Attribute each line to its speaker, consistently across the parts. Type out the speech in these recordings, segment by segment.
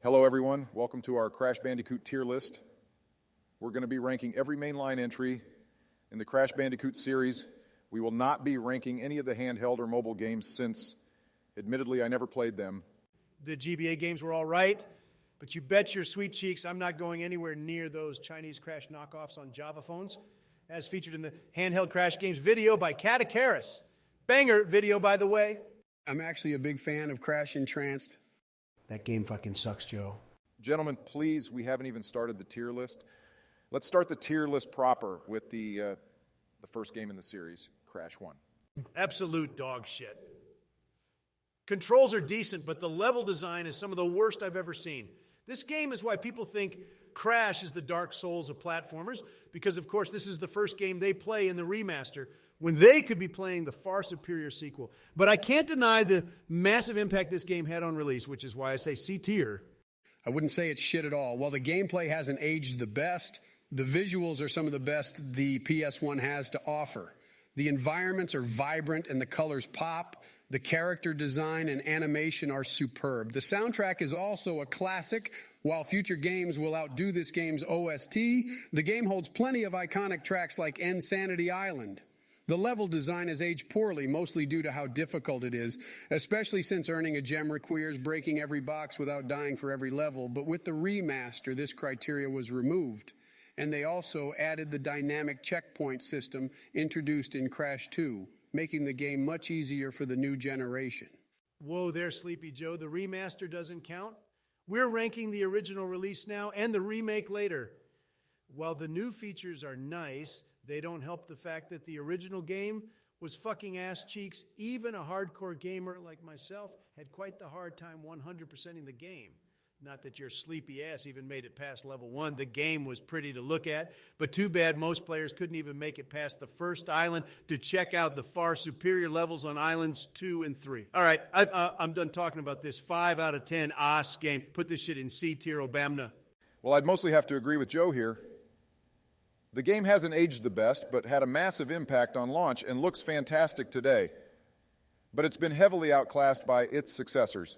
Speaker 1: Hello everyone, welcome to our Crash Bandicoot tier list. We're going to be ranking every mainline entry in the Crash Bandicoot series. We will not be ranking any of the handheld or mobile games since, admittedly, I never played them.
Speaker 2: The GBA games were all right, but you bet your sweet cheeks I'm not going anywhere near those Chinese Crash knockoffs on Java phones, as featured in the Handheld Crash Games video by Catakaris. Banger video, by the way.
Speaker 3: I'm actually a big fan of Crash Entranced.
Speaker 2: That game fucking sucks, Joe.
Speaker 1: Gentlemen, please, we haven't even started the tier list. Let's start the tier list proper with the first game in the series, Crash 1.
Speaker 2: Absolute dog shit. Controls are decent, but the level design is some of the worst I've ever seen. This game is why people think Crash is the Dark Souls of platformers, because of course this is the first game they play in the remaster, when they could be playing the far superior sequel. But I can't deny the massive impact this game had on release, which is why I say C tier.
Speaker 3: I wouldn't say it's shit at all. While the gameplay hasn't aged the best, the visuals are some of the best the PS1 has to offer. The environments are vibrant and the colors pop. The character design and animation are superb. The soundtrack is also a classic. While future games will outdo this game's OST, the game holds plenty of iconic tracks like Insanity Island. The level design has aged poorly, mostly due to how difficult it is, especially since earning a gem requires breaking every box without dying for every level. But with the remaster, this criteria was removed. And they also added the dynamic checkpoint system introduced in Crash 2, making the game much easier for the new generation.
Speaker 2: Whoa there, Sleepy Joe. The remaster doesn't count? We're ranking the original release now and the remake later. While the new features are nice, they don't help the fact that the original game was fucking ass cheeks. Even a hardcore gamer like myself had quite the hard time 100%ing the game. Not that your sleepy ass even made it past level 1. The game was pretty to look at, but too bad most players couldn't even make it past the first island to check out the far superior levels on islands 2 and 3. All right, I'm done talking about this 5 out of 10 ass game. Put this shit in C tier, Obamna.
Speaker 1: Well, I'd mostly have to agree with Joe here. The game hasn't aged the best, but had a massive impact on launch and looks fantastic today. But it's been heavily outclassed by its successors.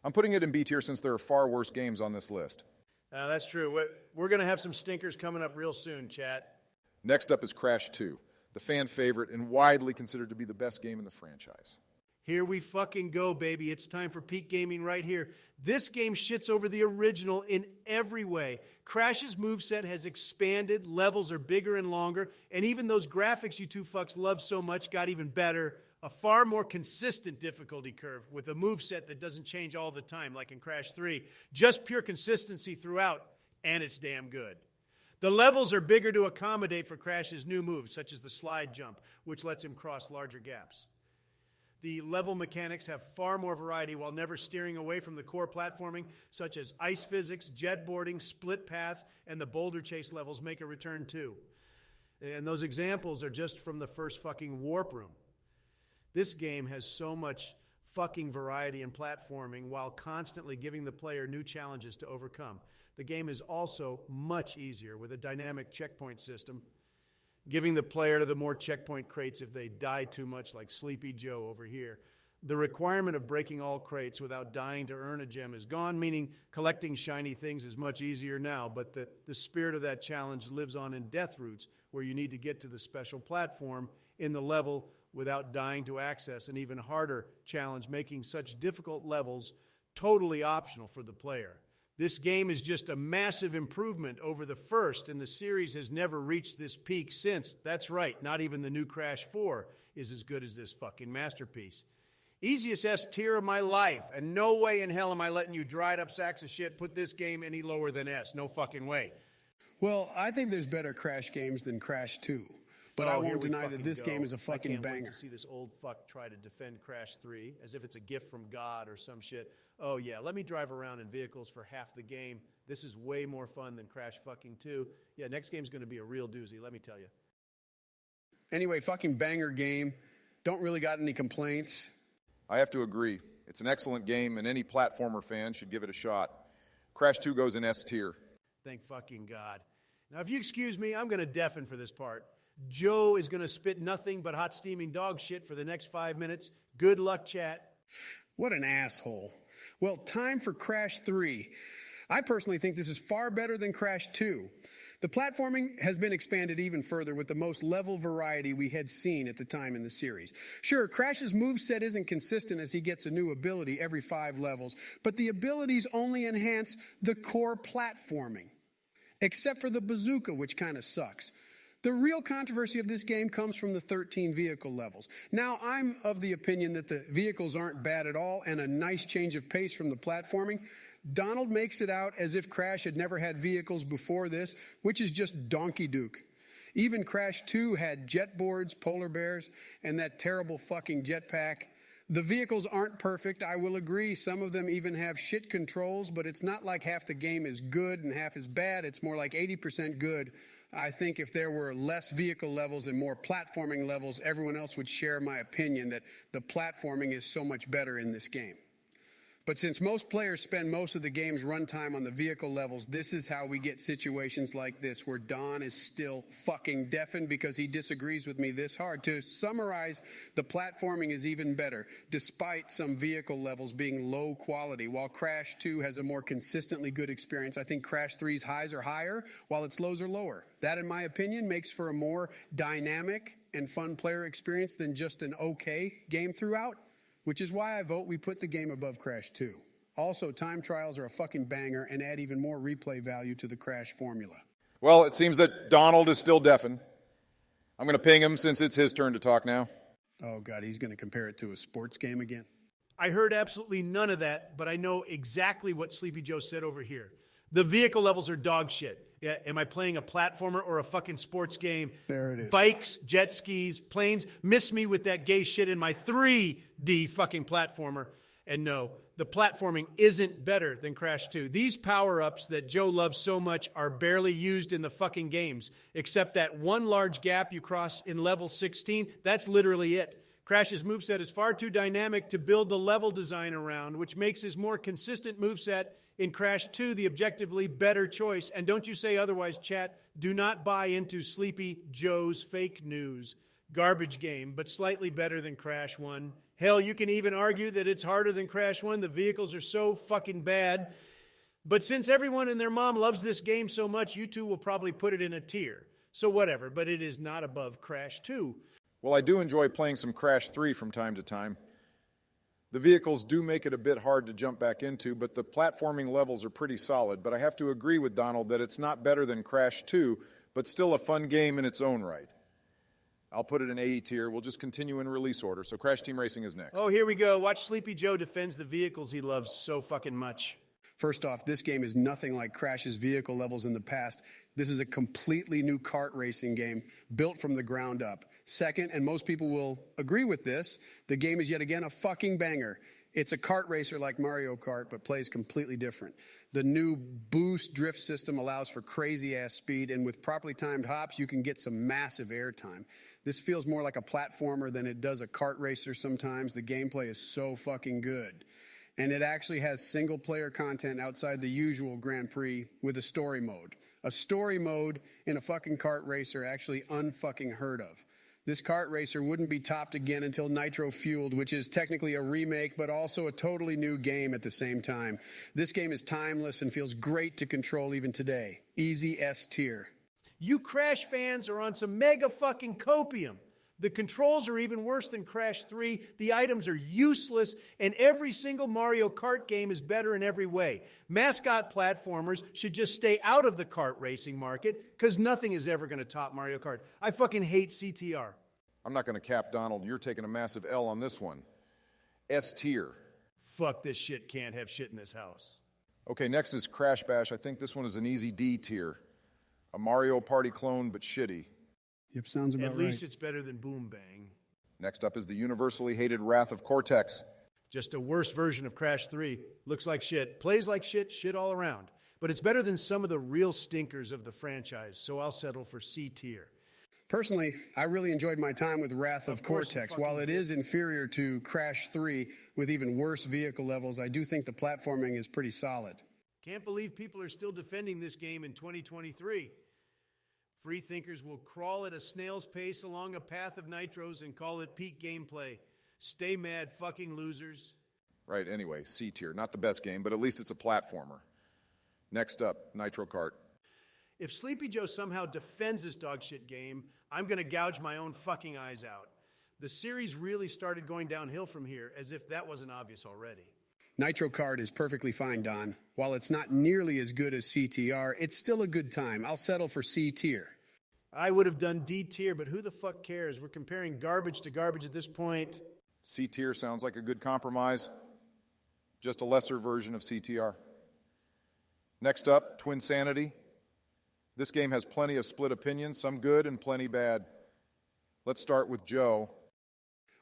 Speaker 1: I'm putting it in B tier since there are far worse games on this list.
Speaker 2: That's true. We're going to have some stinkers coming up real soon, chat.
Speaker 1: Next up is Crash 2, the fan favorite and widely considered to be the best game in the franchise.
Speaker 2: Here we fucking go, baby. It's time for peak gaming right here. This game shits over the original in every way. Crash's moveset has expanded, levels are bigger and longer, and even those graphics you two fucks love so much got even better. A far more consistent difficulty curve with a moveset that doesn't change all the time, like in Crash 3. Just pure consistency throughout, and it's damn good. The levels are bigger to accommodate for Crash's new moves, such as the slide jump, which lets him cross larger gaps. The level mechanics have far more variety while never steering away from the core platforming, such as ice physics, jetboarding, split paths, and the boulder chase levels make a return too. And those examples are just from the first fucking warp room. This game has so much fucking variety in platforming while constantly giving the player new challenges to overcome. The game is also much easier with a dynamic checkpoint system, giving the player to the more checkpoint crates if they die too much, like Sleepy Joe over here. The requirement of breaking all crates without dying to earn a gem is gone, meaning collecting shiny things is much easier now, but the spirit of that challenge lives on in Death Routes, where you need to get to the special platform in the level without dying to access an even harder challenge, making such difficult levels totally optional for the player. This game is just a massive improvement over the first, and the series has never reached this peak since. That's right, not even the new Crash 4 is as good as this fucking masterpiece. Easiest S tier of my life, and no way in hell am I letting you dried up sacks of shit put this game any lower than S. No fucking way.
Speaker 3: Well, I think there's better Crash games than Crash 2. But I won't deny that this game is a fucking banger.
Speaker 2: I can't wait to see this old fuck try to defend Crash 3 as if it's a gift from God or some shit. Oh yeah, let me drive around in vehicles for half the game. This is way more fun than Crash fucking 2. Yeah, next game's going to be a real doozy, let me tell you.
Speaker 3: Anyway, fucking banger game. Don't really got any complaints.
Speaker 1: I have to agree. It's an excellent game, and any platformer fan should give it a shot. Crash 2 goes in S tier.
Speaker 2: Thank fucking God. Now, if you excuse me, I'm going to deafen for this part. Joe is going to spit nothing but hot steaming dog shit for the next 5 minutes. Good luck, chat.
Speaker 3: What an asshole. Well, time for Crash 3. I personally think this is far better than Crash 2. The platforming has been expanded even further with the most level variety we had seen at the time in the series. Sure, Crash's moveset isn't consistent as he gets a new ability every 5 levels, but the abilities only enhance the core platforming. Except for the bazooka, which kind of sucks. The real controversy of this game comes from the 13 vehicle levels. Now, I'm of the opinion that the vehicles aren't bad at all and a nice change of pace from the platforming. Donald makes it out as if Crash had never had vehicles before this, which is just donkey duke. Even Crash 2 had jet boards, polar bears, and that terrible fucking jetpack. The vehicles aren't perfect, I will agree. Some of them even have shit controls, but it's not like half the game is good and half is bad. It's more like 80% good. I think if there were less vehicle levels and more platforming levels, everyone else would share my opinion that the platforming is so much better in this game. But since most players spend most of the game's runtime on the vehicle levels, this is how we get situations like this, where Don is still fucking deafened because he disagrees with me this hard. To summarize, the platforming is even better, despite some vehicle levels being low quality. While Crash 2 has a more consistently good experience, I think Crash 3's highs are higher, while its lows are lower. That, in my opinion, makes for a more dynamic and fun player experience than just an okay game throughout. Which is why I vote we put the game above Crash 2. Also, time trials are a fucking banger and add even more replay value to the Crash formula.
Speaker 1: Well, it seems that Donald is still deafened. I'm going to ping him since it's his turn to talk now.
Speaker 3: Oh, God, he's going to compare it to a sports game again?
Speaker 2: I heard absolutely none of that, but I know exactly what Sleepy Joe said over here. The vehicle levels are dog shit. Yeah, am I playing a platformer or a fucking sports game?
Speaker 3: There it is.
Speaker 2: Bikes, jet skis, planes. Miss me with that gay shit in my 3D fucking platformer. And no, the platforming isn't better than Crash 2. These power-ups that Joe loves so much are barely used in the fucking games, except that one large gap you cross in level 16. That's literally it. Crash's moveset is far too dynamic to build the level design around, which makes his more consistent moveset in Crash 2 the objectively better choice. And don't you say otherwise, chat. Do not buy into Sleepy Joe's fake news. Garbage game, but slightly better than Crash 1. Hell, you can even argue that it's harder than Crash 1. The vehicles are so fucking bad. But since everyone and their mom loves this game so much, you two will probably put it in a tier. So whatever, but it is not above Crash 2.
Speaker 1: Well, I do enjoy playing some Crash 3 from time to time. The vehicles do make it a bit hard to jump back into, but the platforming levels are pretty solid. But I have to agree with Donald that it's not better than Crash 2, but still a fun game in its own right. I'll put it in AE tier. We'll just continue in release order. So Crash Team Racing is next.
Speaker 2: Oh, here we go. Watch Sleepy Joe defends the vehicles he loves so fucking much.
Speaker 3: First off, this game is nothing like Crash's vehicle levels in the past. This is a completely new kart racing game built from the ground up. Second, and most people will agree with this, the game is yet again a fucking banger. It's a kart racer like Mario Kart, but plays completely different. The new boost drift system allows for crazy-ass speed, and with properly timed hops, you can get some massive airtime. This feels more like a platformer than it does a kart racer sometimes. The gameplay is so fucking good. And it actually has single-player content outside the usual Grand Prix with a story mode. A story mode in a fucking kart racer actually unfucking heard of. This kart racer wouldn't be topped again until Nitro Fueled, which is technically a remake, but also a totally new game at the same time. This game is timeless and feels great to control even today. Easy S tier.
Speaker 2: You Crash fans are on some mega fucking copium. The controls are even worse than Crash 3. The items are useless, and every single Mario Kart game is better in every way. Mascot platformers should just stay out of the kart racing market, because nothing is ever going to top Mario Kart. I fucking hate CTR.
Speaker 1: I'm not going to cap Donald. You're taking a massive L on this one. S tier.
Speaker 2: Fuck this shit, can't have shit in this house.
Speaker 1: Okay, next is Crash Bash. I think this one is an easy D tier. A Mario Party clone, but shitty.
Speaker 3: Yep, sounds about right.
Speaker 2: At least it's better than Boom Bang.
Speaker 1: Next up is the universally hated Wrath of Cortex.
Speaker 2: Just a worse version of Crash 3. Looks like shit, plays like shit, shit all around. But it's better than some of the real stinkers of the franchise, so I'll settle for C tier.
Speaker 3: Personally, I really enjoyed my time with Wrath of Cortex. While it is inferior to Crash 3 with even worse vehicle levels, I do think the platforming is pretty solid.
Speaker 2: Can't believe people are still defending this game in 2023. Free thinkers will crawl at a snail's pace along a path of nitros and call it peak gameplay. Stay mad, fucking losers.
Speaker 1: Right, anyway, C tier. Not the best game, but at least it's a platformer. Next up, Nitro Kart.
Speaker 2: If Sleepy Joe somehow defends this dogshit game, I'm going to gouge my own fucking eyes out. The series really started going downhill from here, as if that wasn't obvious already.
Speaker 3: Nitro Kart is perfectly fine, Don. While it's not nearly as good as CTR, it's still a good time. I'll settle for C tier.
Speaker 2: I would have done D tier, but who the fuck cares? We're comparing garbage to garbage at this point.
Speaker 1: C tier sounds like a good compromise. Just a lesser version of CTR. Next up, Twinsanity. This game has plenty of split opinions, some good and plenty bad. Let's start with Joe.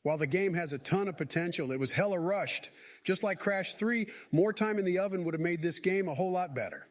Speaker 3: While the game has a ton of potential, it was hella rushed. Just like Crash 3, more time in the oven would have made this game a whole lot better.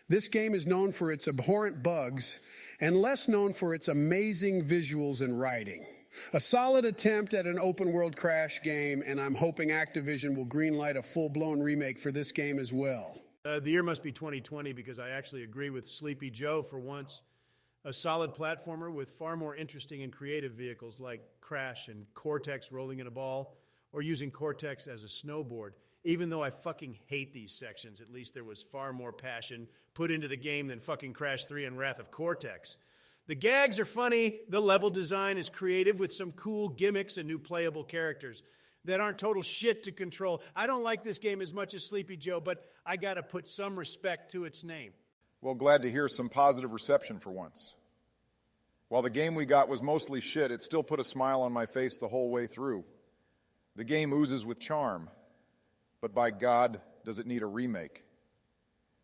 Speaker 3: This game is known for its abhorrent bugs and less known for its amazing visuals and writing. A solid attempt at an open-world Crash game, and I'm hoping Activision will greenlight a full-blown remake for this game as well.
Speaker 2: The year must be 2020 because I actually agree with Sleepy Joe for once. A solid platformer with far more interesting and creative vehicles like Crash and Cortex rolling in a ball or using Cortex as a snowboard. Even though I fucking hate these sections, at least there was far more passion put into the game than fucking Crash 3 and Wrath of Cortex. The gags are funny, the level design is creative with some cool gimmicks and new playable characters that aren't total shit to control. I don't like this game as much as Sleepy Joe, but I gotta put some respect to its name.
Speaker 1: Well, glad to hear some positive reception for once. While the game we got was mostly shit, it still put a smile on my face the whole way through. The game oozes with charm, but by God, does it need a remake?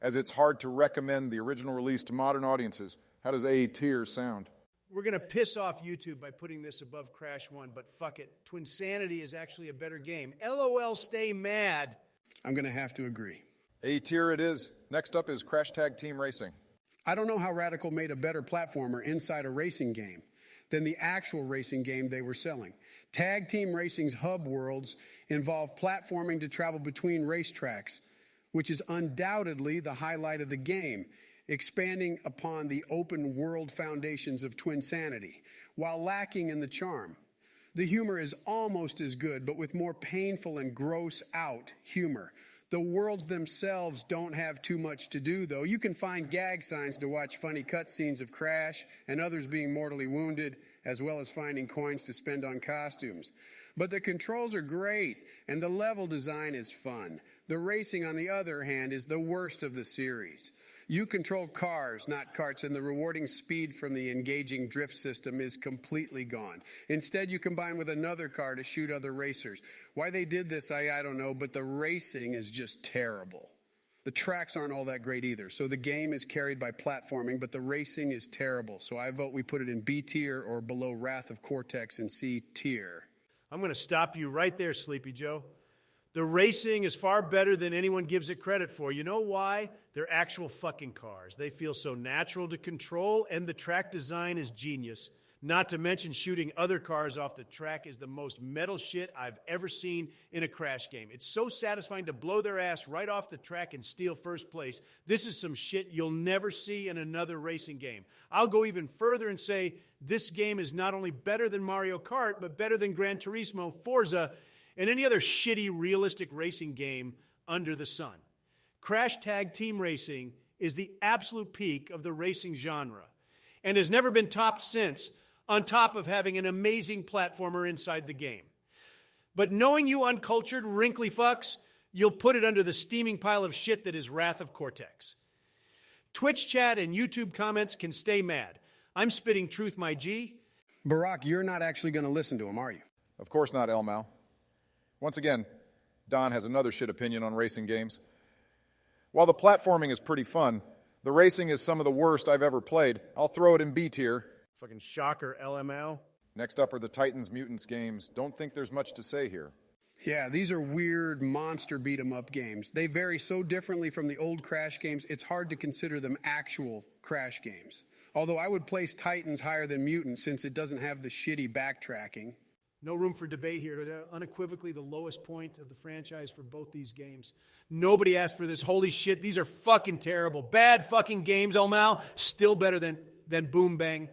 Speaker 1: As it's hard to recommend the original release to modern audiences, how does A tier sound?
Speaker 2: We're going to piss off YouTube by putting this above Crash 1, but fuck it. Twinsanity is actually a better game. LOL, stay mad.
Speaker 3: I'm going to have to agree.
Speaker 1: A tier it is. Next up is Crash Tag Team Racing.
Speaker 3: I don't know how Radical made a better platformer inside a racing game than the actual racing game they were selling. Tag Team Racing's hub worlds involve platforming to travel between racetracks, which is undoubtedly the highlight of the game, expanding upon the open world foundations of Twinsanity, while lacking in the charm. The humor is almost as good, but with more painful and gross out humor. The worlds themselves don't have too much to do, though. You can find gag signs to watch funny cutscenes of Crash and others being mortally wounded, as well as finding coins to spend on costumes. But the controls are great, and the level design is fun. The racing, on the other hand, is the worst of the series. You control cars, not carts, and the rewarding speed from the engaging drift system is completely gone. Instead, you combine with another car to shoot other racers. Why they did this, I don't know, but the racing is just terrible. The tracks aren't all that great either, so the game is carried by platforming, but the racing is terrible. So I vote we put it in B tier or below Wrath of Cortex in C tier.
Speaker 2: I'm going to stop you right there, Sleepy Joe. The racing is far better than anyone gives it credit for. You know why? They're actual fucking cars. They feel so natural to control, and the track design is genius. Not to mention shooting other cars off the track is the most metal shit I've ever seen in a Crash game. It's so satisfying to blow their ass right off the track and steal first place. This is some shit you'll never see in another racing game. I'll go even further and say this game is not only better than Mario Kart, but better than Gran Turismo, Forza, and any other shitty realistic racing game under the sun. Crash Tag Team Racing is the absolute peak of the racing genre and has never been topped since, on top of having an amazing platformer inside the game. But knowing you uncultured, wrinkly fucks, you'll put it under the steaming pile of shit that is Wrath of Cortex. Twitch chat and YouTube comments can stay mad. I'm spitting truth, my G.
Speaker 3: Barack, you're not actually going to listen to him, are you?
Speaker 1: Of course not, Elmau. Once again, Don has another shit opinion on racing games. While the platforming is pretty fun, the racing is some of the worst I've ever played. I'll throw it in B tier.
Speaker 2: Fucking shocker, LML.
Speaker 1: Next up are the Titans Mutants games. Don't think there's much to say here.
Speaker 3: Yeah, these are weird monster beat-em-up games. They vary so differently from the old Crash games, it's hard to consider them actual Crash games. Although I would place Titans higher than Mutants since it doesn't have the shitty backtracking.
Speaker 2: No room for debate here. Unequivocally the lowest point of the franchise for both these games. Nobody asked for this. Holy shit, these are fucking terrible. Bad fucking games, Elmau. Still better than Boom Bang.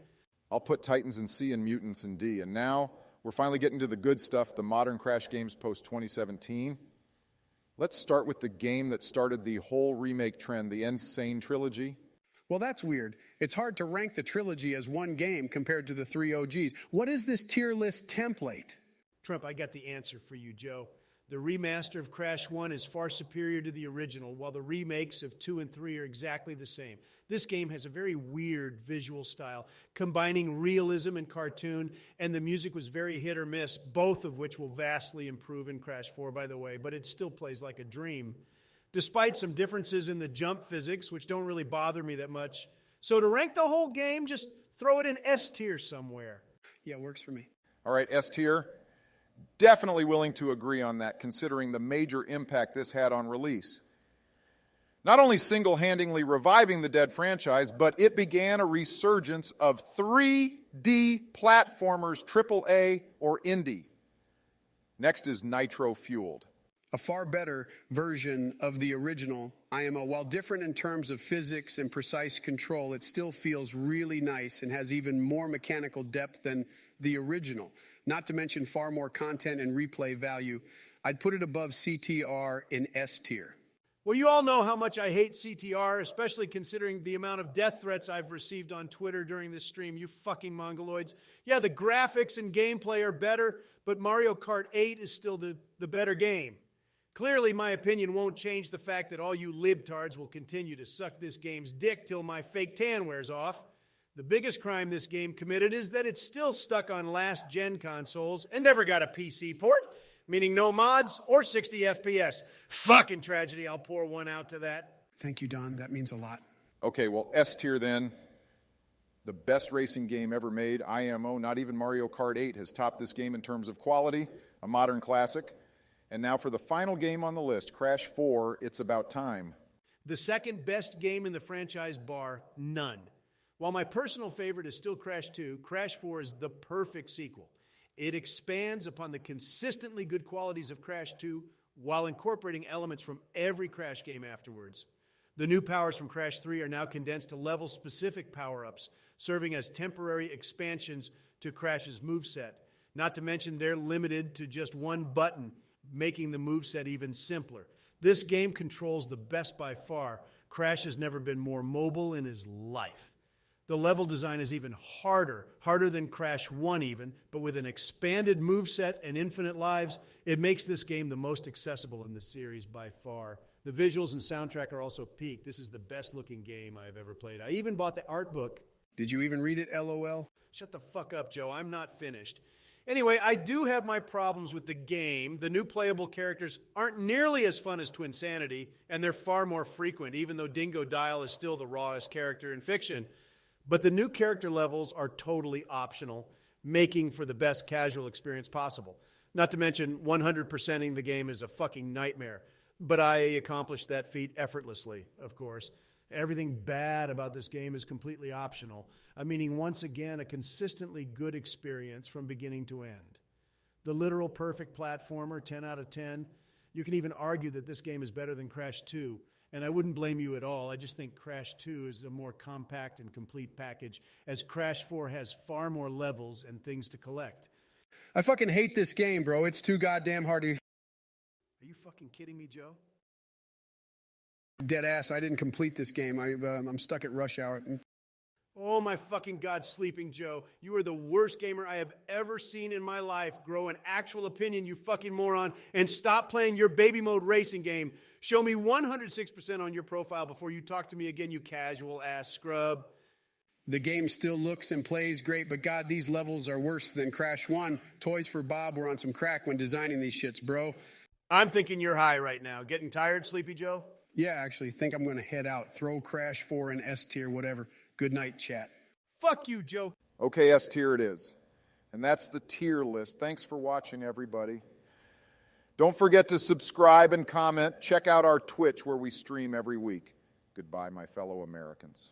Speaker 1: I'll put Titans in C and Mutants in D. And now we're finally getting to the good stuff, the modern Crash games post-2017. Let's start with the game that started the whole remake trend, the Insane Trilogy.
Speaker 3: Well, that's weird. It's hard to rank the trilogy as one game compared to the 3 OGs. What is this tier list template?
Speaker 2: Trump, I got the answer for you, Joe. The remaster of Crash 1 is far superior to the original, while the remakes of 2 and 3 are exactly the same. This game has a very weird visual style, combining realism and cartoon, and the music was very hit or miss, both of which will vastly improve in Crash 4, by the way, but it still plays like a dream, despite some differences in the jump physics, which don't really bother me that much. So to rank the whole game, just throw it in S tier somewhere.
Speaker 3: Yeah, works for me.
Speaker 1: All right, S tier. Definitely willing to agree on that, considering the major impact this had on release. Not only single-handedly reviving the dead franchise, but it began a resurgence of 3D platformers, AAA or indie. Next is nitro-fueled.
Speaker 3: A far better version of the original IMO. While different in terms of physics and precise control, it still feels really nice and has even more mechanical depth than the original. Not to mention far more content and replay value. I'd put it above CTR in S tier.
Speaker 2: Well, you all know how much I hate CTR, especially considering the amount of death threats I've received on Twitter during this stream, you fucking mongoloids. Yeah, the graphics and gameplay are better, but Mario Kart 8 is still the better game. Clearly, my opinion won't change the fact that all you libtards will continue to suck this game's dick till my fake tan wears off. The biggest crime this game committed is that it's still stuck on last-gen consoles and never got a PC port, meaning no mods or 60 FPS. Fucking tragedy, I'll pour one out to that.
Speaker 3: Thank you, Don. That means a lot.
Speaker 1: Okay, well, S tier then. The best racing game ever made, IMO. Not even Mario Kart 8 has topped this game in terms of quality, a modern classic. And now for the final game on the list, Crash 4, It's About Time.
Speaker 2: The second best game in the franchise bar, none. While my personal favorite is still Crash 2, Crash 4 is the perfect sequel. It expands upon the consistently good qualities of Crash 2 while incorporating elements from every Crash game afterwards. The new powers from Crash 3 are now condensed to level-specific power-ups, serving as temporary expansions to Crash's moveset. Not to mention they're limited to just one button, making the moveset even simpler. This game controls the best by far. Crash has never been more mobile in his life. The level design is even harder than Crash 1 even, but with an expanded moveset and infinite lives, it makes this game the most accessible in the series by far. The visuals and soundtrack are also peak. This is the best looking game I've ever played. I even bought the art book.
Speaker 3: Did you even read it, LOL?
Speaker 2: Shut the fuck up, Joe. I'm not finished. Anyway, I do have my problems with the game. The new playable characters aren't nearly as fun as Twinsanity, and they're far more frequent, even though Dingo Dial is still the rawest character in fiction. But the new character levels are totally optional, making for the best casual experience possible. Not to mention 100%ing the game is a fucking nightmare. But I accomplished that feat effortlessly, of course. Everything bad about this game is completely optional, meaning once again a consistently good experience from beginning to end. The literal perfect platformer, 10 out of 10. You can even argue that this game is better than Crash 2. And I wouldn't blame you at all. I just think Crash 2 is a more compact and complete package, as Crash 4 has far more levels and things to collect.
Speaker 3: I fucking hate this game, bro. It's too goddamn hard to...
Speaker 2: Are you fucking kidding me, Joe?
Speaker 3: Dead ass, I didn't complete this game. I'm stuck at rush hour.
Speaker 2: Oh my fucking God, Sleeping Joe. You are the worst gamer I have ever seen in my life. Grow an actual opinion, you fucking moron, and stop playing your baby mode racing game. Show me 106% on your profile before you talk to me again, you casual ass scrub.
Speaker 3: The game still looks and plays great, but God, these levels are worse than Crash 1. Toys for Bob were on some crack when designing these shits, bro.
Speaker 2: I'm thinking you're high right now. Getting tired, Sleepy Joe?
Speaker 3: Yeah, actually, think I'm going to head out. Throw Crash 4 in S tier, whatever. Good night, chat.
Speaker 2: Fuck you, Joe.
Speaker 1: Okay, S tier it is. And that's the tier list. Thanks for watching, everybody. Don't forget to subscribe and comment. Check out our Twitch where we stream every week. Goodbye, my fellow Americans.